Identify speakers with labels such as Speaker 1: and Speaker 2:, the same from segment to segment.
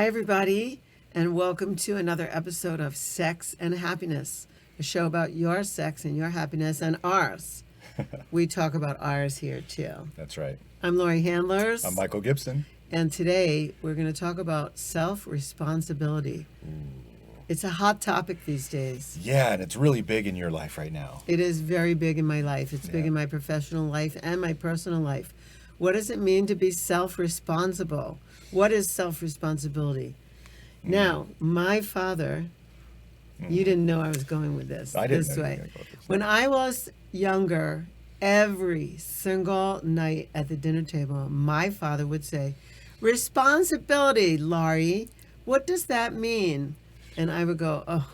Speaker 1: Hi, everybody, and welcome to another episode of Sex and Happiness, a show about your sex and your happiness and ours. We talk about ours here, too.
Speaker 2: That's right.
Speaker 1: I'm Laurie Handlers.
Speaker 2: I'm Michael Gibson.
Speaker 1: And today we're going to talk about self-responsibility. It's a hot topic these days.
Speaker 2: Yeah, and it's really big in your life right now.
Speaker 1: It is very big in my life. It's big in my professional life and my personal life. What does it mean to be self-responsible? What is self-responsibility? Now, my father, you didn't know I was going with this.
Speaker 2: I didn't
Speaker 1: this
Speaker 2: know you
Speaker 1: way.
Speaker 2: were gonna go with this.
Speaker 1: When I was younger, every single night at the dinner table, my father would say, "Responsibility, Laurie. What does that mean?" And I would go, "Oh,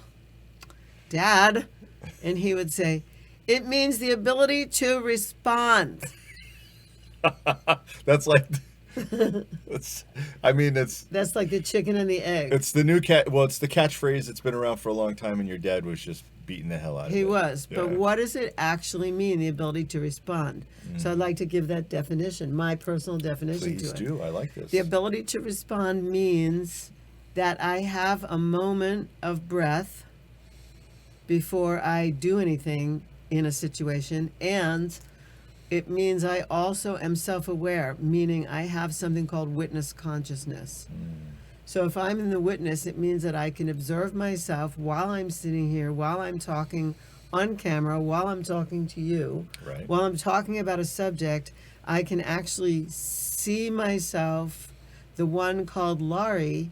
Speaker 1: Dad." And he would say, "It means the ability to respond."
Speaker 2: That's like, it's
Speaker 1: That's like the chicken and the egg.
Speaker 2: it's the new cat. Well, it's the catchphrase that's been around for a long time, and your dad was just beating the hell out of it.
Speaker 1: He was. But
Speaker 2: Yeah.
Speaker 1: what does it actually mean, the ability to respond? So I'd like to give that definition, my personal definition
Speaker 2: Please
Speaker 1: to it.
Speaker 2: do. I like this.
Speaker 1: The ability to respond means that I have a moment of breath before I do anything in a situation, and it means I also am self-aware, meaning I have something called witness consciousness. So if I'm in the witness, it means that I can observe myself while I'm sitting here, while I'm talking on camera, while I'm talking to you,
Speaker 2: Right.
Speaker 1: while I'm talking about a subject. I can actually see myself, the one called Laurie,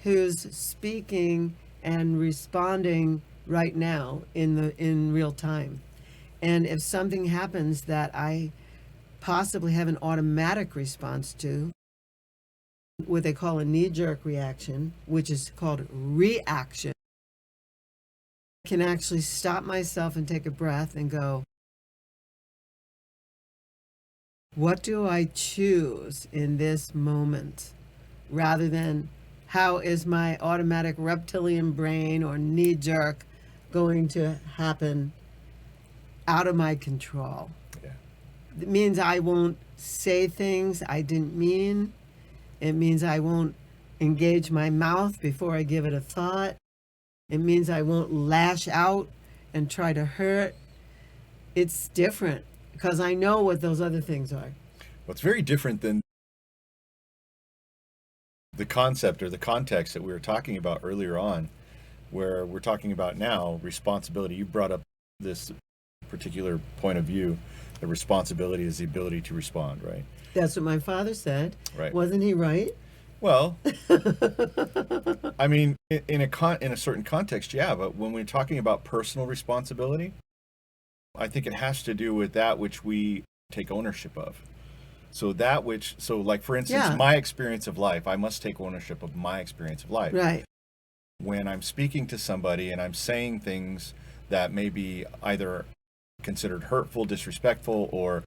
Speaker 1: who's speaking and responding right now in real time. And if something happens that I possibly have an automatic response to, what they call a knee-jerk reaction, which is called reaction, I can actually stop myself and take a breath and go, what do I choose in this moment? Rather than how is my automatic reptilian brain or knee-jerk going to happen out of my control.
Speaker 2: Yeah.
Speaker 1: It means I won't say things I didn't mean. It means I won't engage my mouth before I give it a thought. It means I won't lash out and try to hurt. It's different because I know what those other things are.
Speaker 2: Well, it's very different than the concept or the context that we were talking about earlier on, where we're talking about now responsibility. You brought up this particular point of view. The responsibility is the ability to respond, right?
Speaker 1: That's what my father said.
Speaker 2: Right.
Speaker 1: Wasn't he right?
Speaker 2: Well, I mean, in a certain context, yeah. But when we're talking about personal responsibility, I think it has to do with that which we take ownership of. So like for instance,
Speaker 1: Yeah.
Speaker 2: my experience of life, I must take ownership of my experience of life.
Speaker 1: Right.
Speaker 2: When I'm speaking to somebody and I'm saying things that may be either considered hurtful, disrespectful, or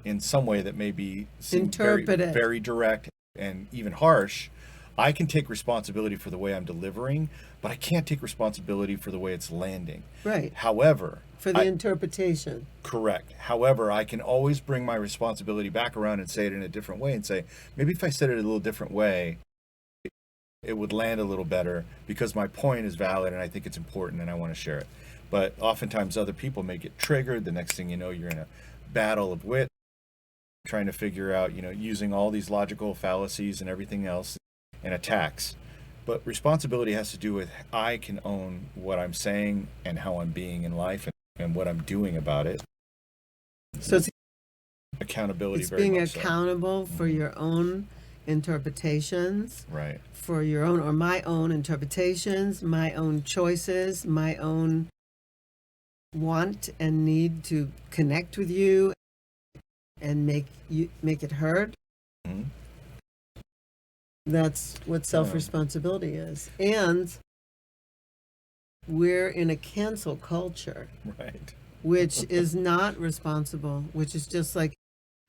Speaker 2: in some way that may be very,
Speaker 1: Interpreted.
Speaker 2: very direct and even harsh, I can take responsibility for the way I'm delivering, but I can't take responsibility for the way it's landing.
Speaker 1: Right.
Speaker 2: However,
Speaker 1: For the interpretation.
Speaker 2: correct. However, I can always bring my responsibility back around and say it in a different way and say, maybe if I said it a little different way, it would land a little better because my point is valid and I think it's important and I want to share it. But oftentimes other people may get triggered. The next thing you know, you're in a battle of wit, trying to figure out, using all these logical fallacies and everything else and attacks. But responsibility has to do with I can own what I'm saying and how I'm being in life and what I'm doing about it.
Speaker 1: So it's
Speaker 2: Accountability,
Speaker 1: It's
Speaker 2: very
Speaker 1: being
Speaker 2: much so.
Speaker 1: accountable for your own interpretations,
Speaker 2: Right.
Speaker 1: for your own or my own interpretations, my own choices, my own want and need to connect with you and make it heard.
Speaker 2: Mhm.
Speaker 1: That's what self-responsibility is. And we're in a cancel culture,
Speaker 2: Right.
Speaker 1: which is not responsible, which is just like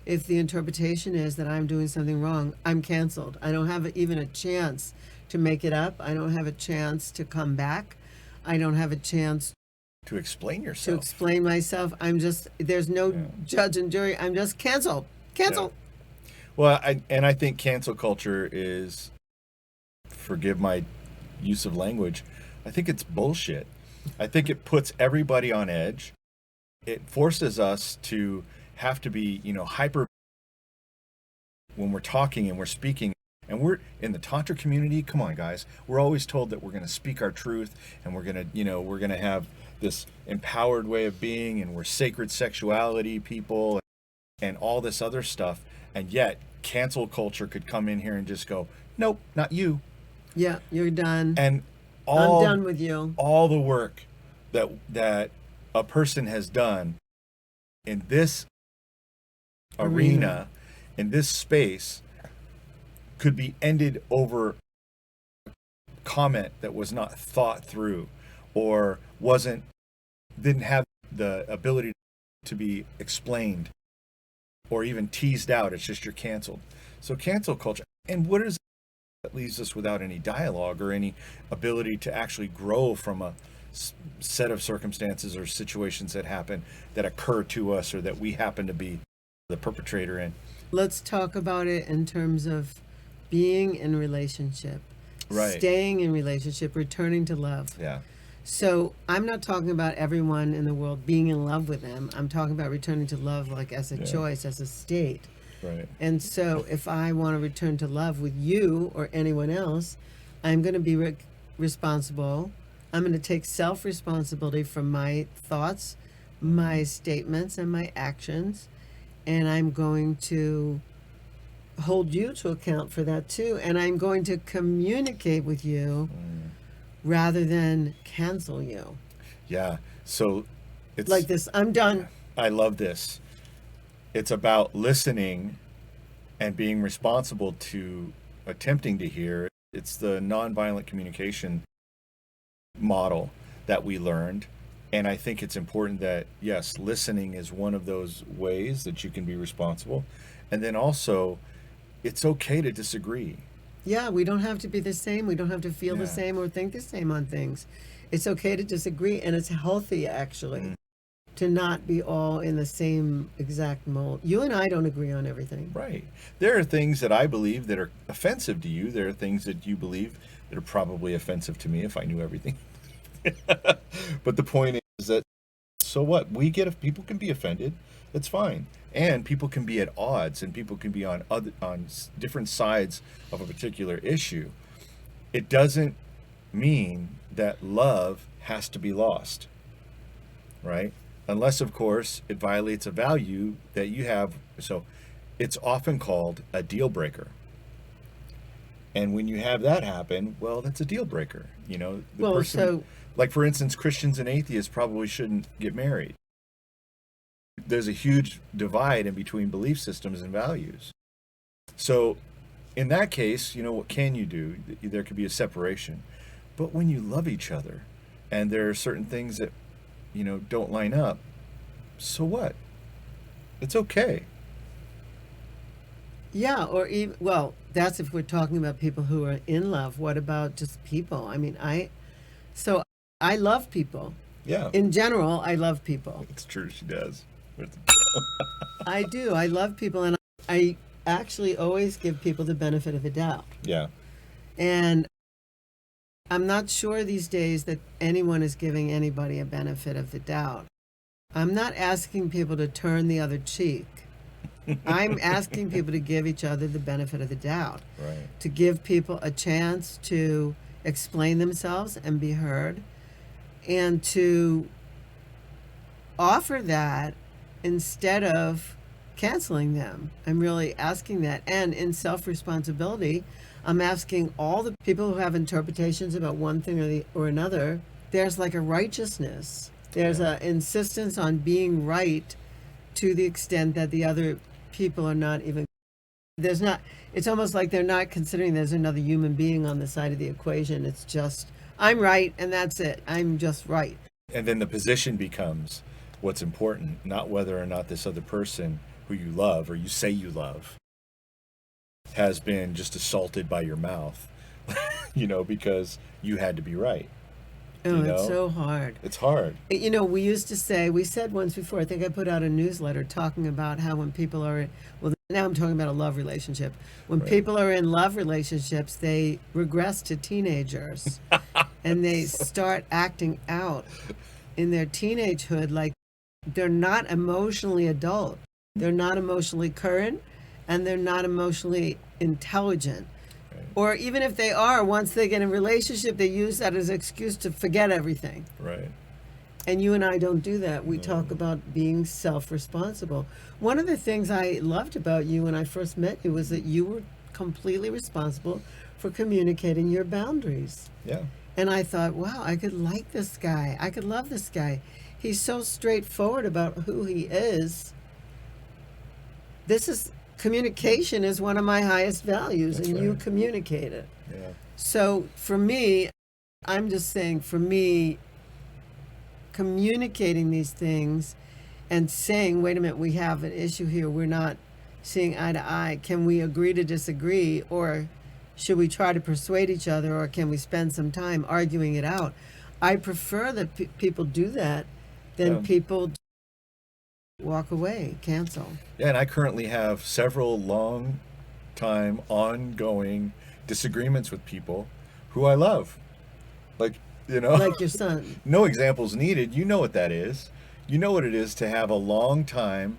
Speaker 1: if the interpretation is that I'm doing something wrong, I'm canceled. I don't have even a chance to make it up. I don't have a chance to come back. I don't have a chance
Speaker 2: To explain
Speaker 1: to
Speaker 2: yourself.
Speaker 1: explain myself. There's no
Speaker 2: Yeah.
Speaker 1: judge and jury. I'm just canceled. Canceled.
Speaker 2: Well, I think cancel culture is forgive my use of language, I think it's bullshit. I think it puts everybody on edge. It forces us to have to be, hyper when we're talking and we're speaking. And we're in the Tantra community. Come on, guys. We're always told that we're going to speak our truth, and we're going to have this empowered way of being, and we're sacred sexuality people and all this other stuff. And yet cancel culture could come in here and just go, nope, not you.
Speaker 1: Yeah, you're done.
Speaker 2: And
Speaker 1: I'm done with you.
Speaker 2: All the work that a person has done in this arena, in this space, could be ended over comment that was not thought through, or didn't have the ability to be explained or even teased out. It's just you're canceled. So cancel culture, and what is that leaves us without any dialogue or any ability to actually grow from a set of circumstances or situations that happen, that occur to us, or that we happen to be the perpetrator in.
Speaker 1: Let's talk about it in terms of being in relationship,
Speaker 2: right?
Speaker 1: Staying in relationship, returning to love.
Speaker 2: Yeah.
Speaker 1: So I'm not talking about everyone in the world being in love with them. I'm talking about returning to love, like as a choice, as a state.
Speaker 2: Right.
Speaker 1: And so if I want to return to love with you or anyone else, I'm going to be responsible. I'm going to take self-responsibility for my thoughts, my statements, and my actions. And I'm going to hold you to account for that too. And I'm going to communicate with you rather than cancel you.
Speaker 2: Yeah. So it's
Speaker 1: like this. I'm done.
Speaker 2: I love this. It's about listening and being responsible to attempting to hear. It's the nonviolent communication model that we learned. And I think it's important that, yes, listening is one of those ways that you can be responsible. And then also, it's okay to disagree.
Speaker 1: Yeah, we don't have to be the same. We don't have to feel the same or think the same on things. It's okay to disagree, and it's healthy, actually, to not be all in the same exact mold. You and I don't agree on everything.
Speaker 2: Right. There are things that I believe that are offensive to you. There are things that you believe that are probably offensive to me if I knew everything. But the point is that, so what? People can be offended. That's fine. And people can be at odds, and people can be on different sides of a particular issue. It doesn't mean that love has to be lost, right? Unless, of course, it violates a value that you have. So it's often called a deal breaker. And when you have that happen, well, that's a deal breaker. Like, for instance, Christians and atheists probably shouldn't get married. There's a huge divide in between belief systems and values. So in that case, what can you do? There could be a separation. But when you love each other and there are certain things that, don't line up, so what? It's okay.
Speaker 1: Yeah, or even, well, that's if we're talking about people who are in love. What about just people? I mean, I love people.
Speaker 2: Yeah.
Speaker 1: In general, I love people.
Speaker 2: It's true, she does.
Speaker 1: I do. I love people, and I actually always give people the benefit of the doubt.
Speaker 2: Yeah.
Speaker 1: And I'm not sure these days that anyone is giving anybody a benefit of the doubt. I'm not asking people to turn the other cheek. I'm asking people to give each other the benefit of the doubt.
Speaker 2: Right.
Speaker 1: To give people a chance to explain themselves and be heard, and to offer that instead of canceling them. I'm really asking that. And in self-responsibility, I'm asking all the people who have interpretations about one thing or another, there's like a righteousness. There's an insistence on being right to the extent that the other people are not even, it's almost like they're not considering there's another human being on the side of the equation. It's just, I'm right and that's it. I'm just right.
Speaker 2: And then the position becomes what's important, not whether or not this other person who you love or you say you love has been just assaulted by your mouth, because you had to be right.
Speaker 1: Oh, it's so hard.
Speaker 2: It's hard.
Speaker 1: We said once before, I think I put out a newsletter talking about how when people are, Now I'm talking about a love relationship. When
Speaker 2: Right.
Speaker 1: people are in love relationships, they regress to teenagers and they start acting out in their teenagehood like they're not emotionally adult. They're not emotionally current and they're not emotionally intelligent.
Speaker 2: Right.
Speaker 1: Or even if they are, once they get in a relationship, they use that as an excuse to forget everything.
Speaker 2: Right.
Speaker 1: And you and I don't do that. We talk about being self-responsible. One of the things I loved about you when I first met you was that you were completely responsible for communicating your boundaries.
Speaker 2: Yeah.
Speaker 1: And I thought, wow, I could like this guy. I could love this guy. He's so straightforward about who he is. Communication is one of my highest values,
Speaker 2: That's
Speaker 1: and you
Speaker 2: right.
Speaker 1: communicate it.
Speaker 2: Yeah.
Speaker 1: So for me, I'm just saying, for me, communicating these things and saying, wait a minute, we have an issue here. We're not seeing eye to eye. Can we agree to disagree? Or should we try to persuade each other? Or can we spend some time arguing it out? I prefer that people do that than
Speaker 2: Yeah.
Speaker 1: people walk away, cancel.
Speaker 2: Yeah, and I currently have several long time ongoing disagreements with people who I love. Like,
Speaker 1: Like your son.
Speaker 2: no examples needed. You know what that is. You know what it is to have a long time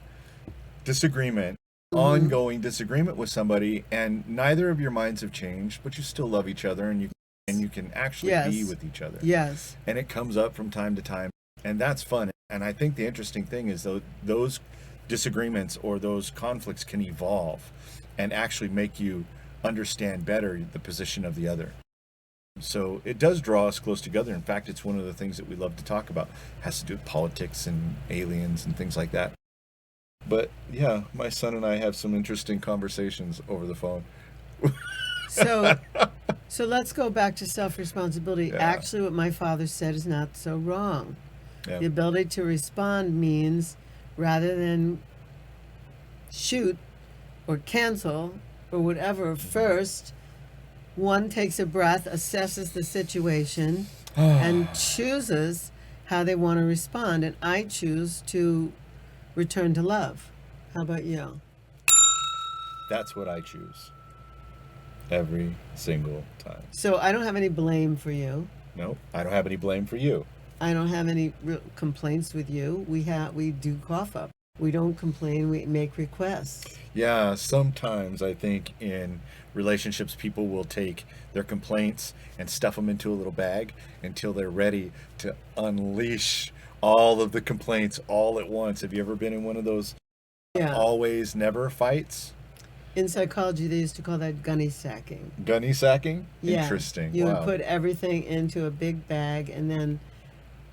Speaker 2: disagreement, ongoing disagreement with somebody, and neither of your minds have changed, but you still love each other, and you can actually be
Speaker 1: Yes.
Speaker 2: with each other.
Speaker 1: Yes.
Speaker 2: And it comes up from time to time, and that's fun. And I think the interesting thing is those disagreements or those conflicts can evolve and actually make you understand better the position of the other. So it does draw us close together. In fact, it's one of the things that we love to talk about. It has to do with politics and aliens and things like that. But yeah, my son and I have some interesting conversations over the phone.
Speaker 1: So let's go back to self-responsibility.
Speaker 2: Yeah.
Speaker 1: Actually, what my father said is not so wrong.
Speaker 2: Yeah.
Speaker 1: The ability to respond means rather than shoot or cancel or whatever, first, one takes a breath, assesses the situation, and chooses how they want to respond. And I choose to return to love. How about you?
Speaker 2: That's what I choose. Every single time.
Speaker 1: So I don't have any blame for you.
Speaker 2: No, I don't have any blame for you.
Speaker 1: I don't have any real complaints with you. We do cough up. We don't complain. We make requests.
Speaker 2: Yeah, sometimes I think in relationships, people will take their complaints and stuff them into a little bag until they're ready to unleash all of the complaints all at once. Have you ever been in one of those
Speaker 1: Yeah.
Speaker 2: always never fights?
Speaker 1: In psychology, they used to call that gunny sacking.
Speaker 2: Gunny sacking?
Speaker 1: Yeah.
Speaker 2: Interesting.
Speaker 1: You
Speaker 2: Wow.
Speaker 1: would put everything into a big bag, and then,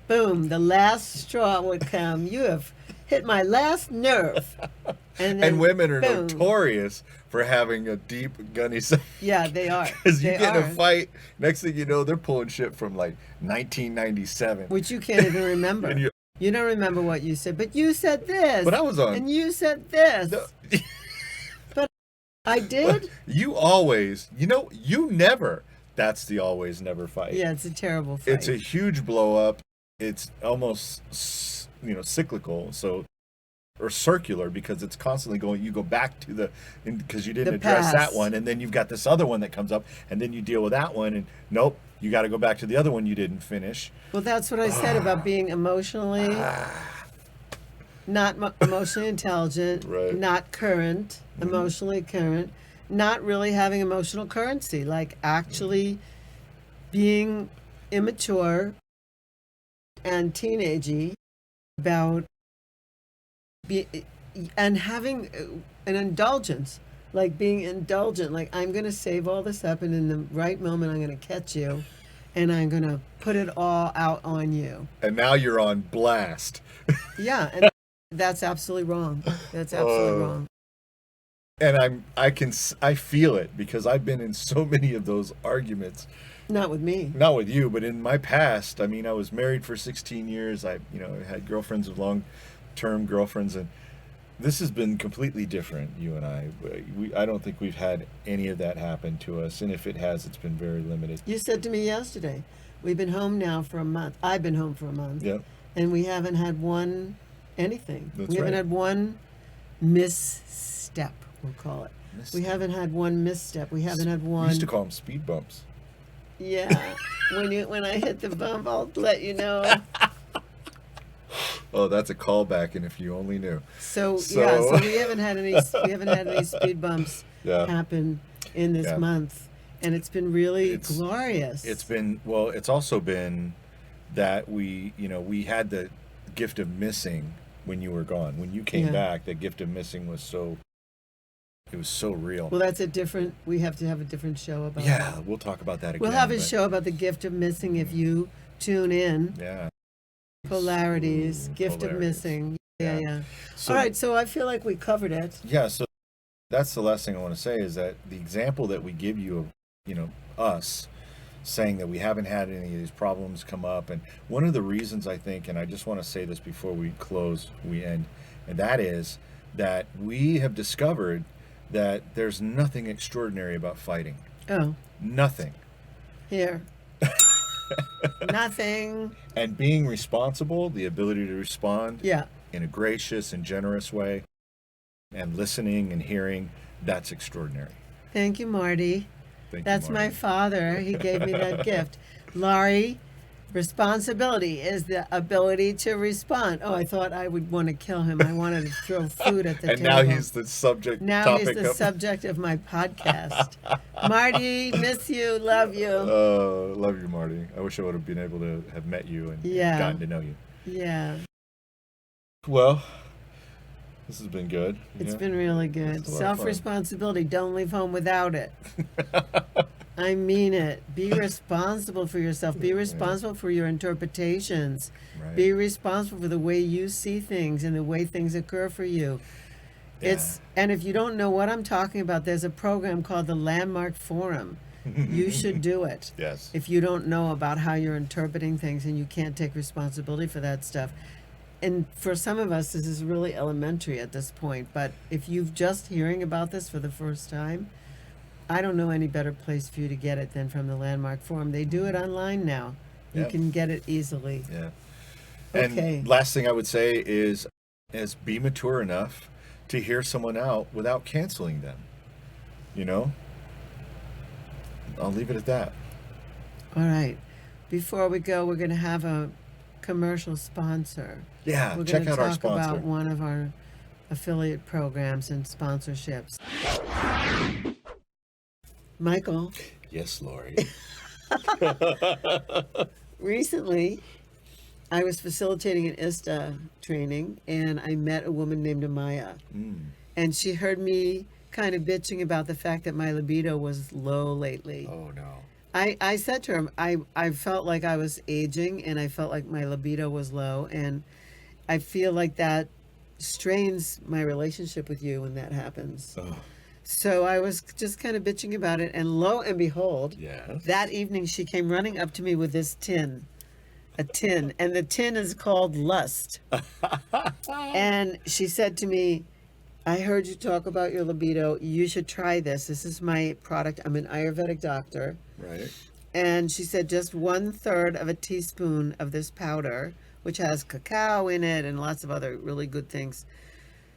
Speaker 1: boom, the last straw would come. You have hit my last nerve. And
Speaker 2: And women are
Speaker 1: boom.
Speaker 2: notorious for having a deep gunny sack.
Speaker 1: Yeah, they are.
Speaker 2: Because you
Speaker 1: They
Speaker 2: get in
Speaker 1: are.
Speaker 2: a fight, next thing you know, they're pulling shit from like 1997.
Speaker 1: Which you can't even remember.
Speaker 2: And
Speaker 1: You don't remember what you said, but you said this.
Speaker 2: But I was on.
Speaker 1: And you said this.
Speaker 2: No,
Speaker 1: I did?
Speaker 2: you always, you never. That's the always never fight.
Speaker 1: Yeah, it's a terrible fight.
Speaker 2: It's a huge blow up. It's almost, cyclical. So, or circular, because it's constantly going. You go back to because you didn't
Speaker 1: The
Speaker 2: address
Speaker 1: past.
Speaker 2: that one, and then you've got this other one that comes up, and then you deal with that one, and nope, you got to go back to the other one you didn't finish.
Speaker 1: Well, that's what I said about being emotionally not emotionally intelligent,
Speaker 2: Right.
Speaker 1: not current, emotionally current, not really having emotional currency, like actually being immature and teenagey about and having an indulgence, like being indulgent, like I'm going to save all this up, and in the right moment I'm going to catch you and I'm going to put it all out on you.
Speaker 2: And now you're on blast.
Speaker 1: Yeah, and that's absolutely wrong. That's absolutely wrong.
Speaker 2: And I feel it, because I've been in so many of those arguments.
Speaker 1: Not with me.
Speaker 2: Not with you, but in my past. I mean, I was married for 16 years. I had girlfriends of long-term girlfriends, and this has been completely different, you and I. I don't think we've had any of that happen to us, and if it has, it's been very limited.
Speaker 1: You said to me yesterday, we've been home now for a month. I've been home for a month.
Speaker 2: Yeah.
Speaker 1: And we haven't had anything.
Speaker 2: That's
Speaker 1: We haven't
Speaker 2: right.
Speaker 1: had one misstep. we'll call it.
Speaker 2: Misstep.
Speaker 1: We haven't had one misstep. We haven't had
Speaker 2: We
Speaker 1: one.
Speaker 2: used to call them speed bumps.
Speaker 1: Yeah. when I hit the bump, I'll let you know.
Speaker 2: Oh, that's a callback, and if you only knew.
Speaker 1: So we haven't had any speed bumps
Speaker 2: Yeah.
Speaker 1: happen in this
Speaker 2: Yeah.
Speaker 1: month, and it's been really
Speaker 2: It's-
Speaker 1: glorious.
Speaker 2: It's been, well, it's also been that we had the gift of missing when you were gone. When you came
Speaker 1: Yeah.
Speaker 2: back, the gift of missing was so real.
Speaker 1: Well, we have to have a different show about
Speaker 2: Yeah,
Speaker 1: that.
Speaker 2: we'll talk about that again.
Speaker 1: We'll have a
Speaker 2: but-
Speaker 1: show about the gift of missing if you tune in.
Speaker 2: Yeah.
Speaker 1: Polarities,
Speaker 2: Ooh,
Speaker 1: gift of
Speaker 2: polarities.
Speaker 1: missing.
Speaker 2: Yeah.
Speaker 1: Yeah.
Speaker 2: So,
Speaker 1: All right, so I feel like we covered it.
Speaker 2: Yeah, so that's the last thing I want to say is that the example that we give you of, us saying that we haven't had any of these problems come up, and one of the reasons I think, and I just want to say this before we end, and that is that we have discovered that there's nothing extraordinary about fighting.
Speaker 1: Oh,
Speaker 2: Nothing.
Speaker 1: here. Nothing.
Speaker 2: And being responsible, the ability to respond
Speaker 1: Yeah.
Speaker 2: in a gracious and generous way, and listening and hearing, that's extraordinary.
Speaker 1: Thank you, Marty.
Speaker 2: Thank
Speaker 1: That's
Speaker 2: you,
Speaker 1: my
Speaker 2: Marty.
Speaker 1: father. He gave me that gift. Laurie, responsibility is the ability to respond. Oh, I thought I would want to kill him. I wanted to throw food at the
Speaker 2: And
Speaker 1: table.
Speaker 2: now he's the subject.
Speaker 1: Now he's
Speaker 2: topic
Speaker 1: the
Speaker 2: of,
Speaker 1: subject of my podcast. Marty, miss you, love you.
Speaker 2: Love you, Marty. I wish I would have been able to have met you and
Speaker 1: Yeah.
Speaker 2: gotten to know you.
Speaker 1: Yeah,
Speaker 2: Well, this has been good.
Speaker 1: it's been really good.
Speaker 2: It's a lot of fun.
Speaker 1: Self-responsibility. Don't leave home without it. I mean it. Be responsible for yourself. Be responsible for your interpretations.
Speaker 2: Right.
Speaker 1: Be responsible for the way you see things and the way things occur for you. And if you don't know what I'm talking about, there's a program called the Landmark Forum. You should do it.
Speaker 2: Yes.
Speaker 1: If you don't know about how you're interpreting things and you can't take responsibility for that stuff. And for some of us, this is really elementary at this point. But if you've just hearing about this for the first time, I don't know any better place for you to get it than from the Landmark Forum. They do it online now. You
Speaker 2: Yeah.
Speaker 1: can get it easily.
Speaker 2: Yeah.
Speaker 1: Okay.
Speaker 2: And last thing I would say is be mature enough to hear someone out without canceling them. I'll leave it at that.
Speaker 1: All right. Before we go, we're going to have a commercial sponsor.
Speaker 2: Yeah,
Speaker 1: We're
Speaker 2: check
Speaker 1: going
Speaker 2: out
Speaker 1: to
Speaker 2: our
Speaker 1: talk
Speaker 2: sponsor.
Speaker 1: about one of our affiliate programs and sponsorships. Michael,
Speaker 2: Yes, Laurie.
Speaker 1: recently I was facilitating an ISTA training and I met a woman named Amaya. And she heard me kind of bitching about the fact that my libido was low lately.
Speaker 2: Oh, no.
Speaker 1: I said to her, I felt like I was aging and I felt like my libido was low. And I feel like that strains my relationship with you when that happens.
Speaker 2: Oh,
Speaker 1: So I was just kind of bitching about it. And lo and behold,
Speaker 2: yes.
Speaker 1: that evening she came running up to me with this tin. A tin. And the tin is called Lust. And she said to me, I heard you talk about your libido. You should try this. This is my product. I'm an Ayurvedic doctor.
Speaker 2: Right.
Speaker 1: And she said just 1/3 of a teaspoon of this powder, which has cacao in it and lots of other really good things,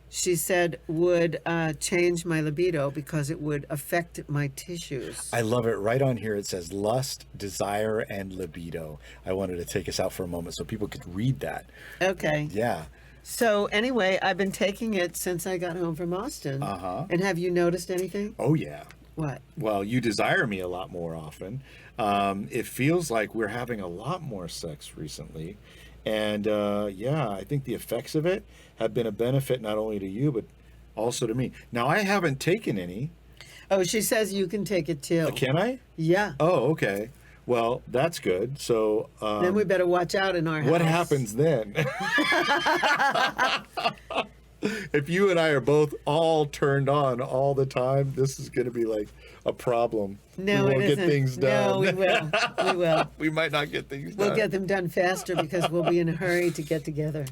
Speaker 1: she said would change my libido because it would affect my tissues.
Speaker 2: I love it. Right on here it says lust, desire, and libido. I wanted to take us out for a moment so people could read that.
Speaker 1: Okay.
Speaker 2: Yeah.
Speaker 1: So anyway, I've been taking it since I got home from Austin.
Speaker 2: Uh-huh.
Speaker 1: And have you noticed anything?
Speaker 2: Oh, yeah.
Speaker 1: What?
Speaker 2: Well, you desire me a lot more often. It feels like we're having a lot more sex recently. And I think the effects of it have been a benefit not only to you, but also to me. Now, I haven't taken any.
Speaker 1: Oh, she says you can take it too.
Speaker 2: Can I?
Speaker 1: Yeah.
Speaker 2: Oh, okay. Well, that's good. So
Speaker 1: Then we better watch out in our house.
Speaker 2: what happens then? If you and I are both all turned on all the time, this is going to be like a problem.
Speaker 1: No,
Speaker 2: we won't
Speaker 1: it
Speaker 2: get
Speaker 1: isn't.
Speaker 2: things done.
Speaker 1: No, we will. We will.
Speaker 2: We might not get things done.
Speaker 1: We'll get them done faster because we'll be in a hurry to get together.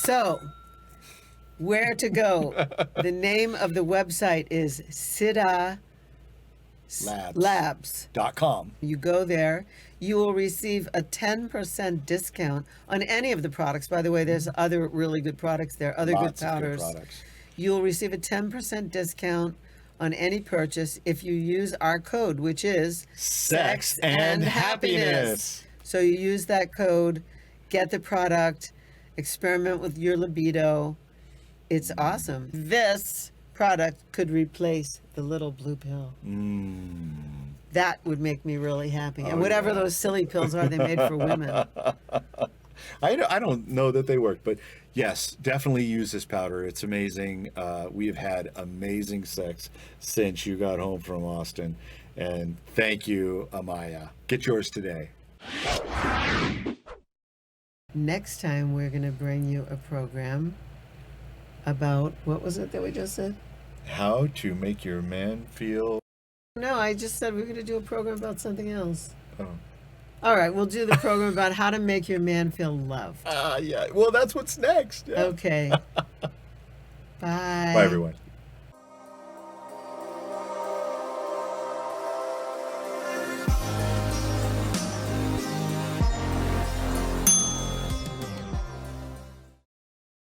Speaker 1: So, where to go? The name of the website is
Speaker 2: Labs.com.
Speaker 1: You go there, you will receive a 10% discount on any of the products. By the way, there's other really good products there, other
Speaker 2: Lots
Speaker 1: good
Speaker 2: of
Speaker 1: powders.
Speaker 2: good products.
Speaker 1: You'll receive a 10% discount on any purchase if you use our code, which is
Speaker 2: Sex and happiness.
Speaker 1: So you use that code, get the product, experiment with your libido. It's awesome. This product could replace the little blue pill. That would make me really happy. And whatever those silly pills are, they made for women.
Speaker 2: I don't know that they work, but yes, definitely use this powder. It's amazing. We have had amazing sex since you got home from Austin. And thank you, Amaya. Get yours today.
Speaker 1: Next time, we're going to bring you a program about, what was it that we just said?
Speaker 2: How to make your man feel...
Speaker 1: No, I just said we're going to do a program about something else.
Speaker 2: Oh.
Speaker 1: All right, we'll do the program about how to make your man feel loved.
Speaker 2: Yeah. Well, that's what's next. Yeah.
Speaker 1: Okay. Bye.
Speaker 2: Bye, everyone.